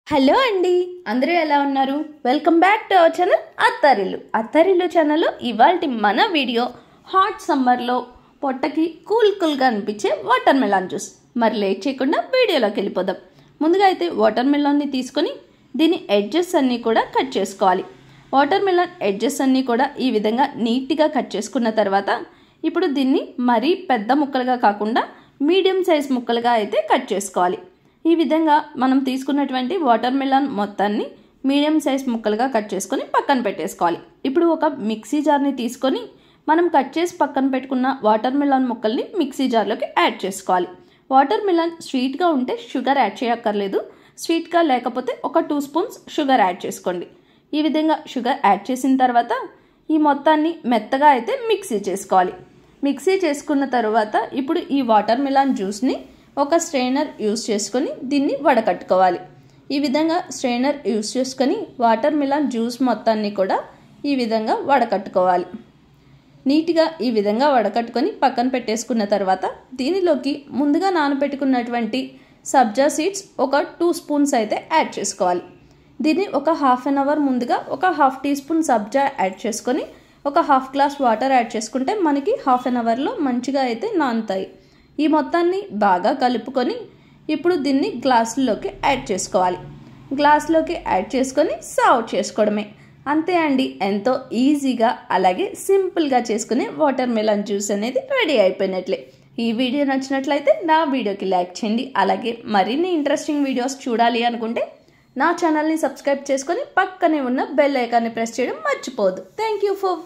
Hello అండి, అందరూ ఎలా ఉన్నారు? Welcome back to our channel అత్తారిల్లు ఛానల్లో ఇవాల్టి మన వీడియో హాట్ సమ్మర్లో పొట్టకి కూల్గా అనిపించే వాటర్ మెలాన్ జ్యూస్. మరి లేట్ చేయకుండా వీడియోలోకి వెళ్ళిపోదాం. ముందుగా అయితే వాటర్ మెలాన్ని తీసుకొని దీని ఎడ్జెస్ అన్నీ కూడా కట్ చేసుకోవాలి. వాటర్ మెలాన్ ఎడ్జెస్ అన్నీ కూడా ఈ విధంగా నీట్గా కట్ చేసుకున్న తర్వాత ఇప్పుడు దీన్ని మరీ పెద్ద ముక్కలుగా కాకుండా మీడియం సైజ్ ముక్కలుగా అయితే కట్ చేసుకోవాలి. ఈ విధంగా మనం తీసుకున్నటువంటి వాటర్ మెలాన్ మొత్తాన్ని మీడియం సైజ్ ముక్కలుగా కట్ చేసుకొని పక్కన పెట్టేసుకోవాలి. ఇప్పుడు ఒక మిక్సీ జార్ని తీసుకొని మనం కట్ చేసి పక్కన పెట్టుకున్న వాటర్ మెలాన్ ముక్కల్ని మిక్సీ జార్లోకి యాడ్ చేసుకోవాలి. వాటర్ మెలాన్ స్వీట్గా ఉంటే షుగర్ యాడ్ చేయక్కర్లేదు. స్వీట్గా లేకపోతే ఒక 2 స్పూన్స్ షుగర్ యాడ్ చేసుకోండి. ఈ విధంగా షుగర్ యాడ్ చేసిన తర్వాత ఈ మొత్తాన్ని మెత్తగా అయితే మిక్సీ చేసుకోవాలి. మిక్సీ చేసుకున్న తర్వాత ఇప్పుడు ఈ వాటర్ మెలాన్ జ్యూస్ని ఒక స్ట్రెయినర్ యూస్ చేసుకొని దీన్ని వడకట్టుకోవాలి. ఈ విధంగా స్ట్రెయినర్ యూస్ చేసుకొని వాటర్ మెలాన్ జ్యూస్ మొత్తాన్ని కూడా ఈ విధంగా వడకట్టుకోవాలి. నీట్గా ఈ విధంగా వడకట్టుకొని పక్కన పెట్టేసుకున్న తర్వాత దీనిలోకి ముందుగా నానబెట్టుకున్నటువంటి సబ్జా సీడ్స్ ఒక 2 స్పూన్స్ అయితే యాడ్ చేసుకోవాలి. దీన్ని ఒక హాఫ్ అన్ అవర్ ముందుగా ఒక 1/2 టీ స్పూన్ సబ్జా యాడ్ చేసుకొని ఒక 1/2 గ్లాస్ వాటర్ యాడ్ చేసుకుంటే మనకి హాఫ్ అన్ అవర్లో మంచిగా అయితే నానుతాయి. ఈ మొత్తాన్ని బాగా కలుపుకొని ఇప్పుడు దీన్ని గ్లాసులోకి యాడ్ చేసుకోవాలి. గ్లాసులోకి యాడ్ చేసుకొని సర్వ్ చేసుకోవడమే. అంతే అండి, ఎంతో ఈజీగా అలాగే సింపుల్గా చేసుకునే వాటర్ మెలాన్ జ్యూస్ అనేది రెడీ అయిపోయినట్లే. ఈ వీడియో నచ్చినట్లయితే నా వీడియోకి లైక్ చేయండి. అలాగే మరిన్ని ఇంట్రెస్టింగ్ వీడియోస్ చూడాలి అనుకుంటే నా ఛానల్ని సబ్స్క్రైబ్ చేసుకొని పక్కనే ఉన్న బెల్ ఐకాన్ని ప్రెస్ చేయడం మర్చిపోవద్దు. Thank you for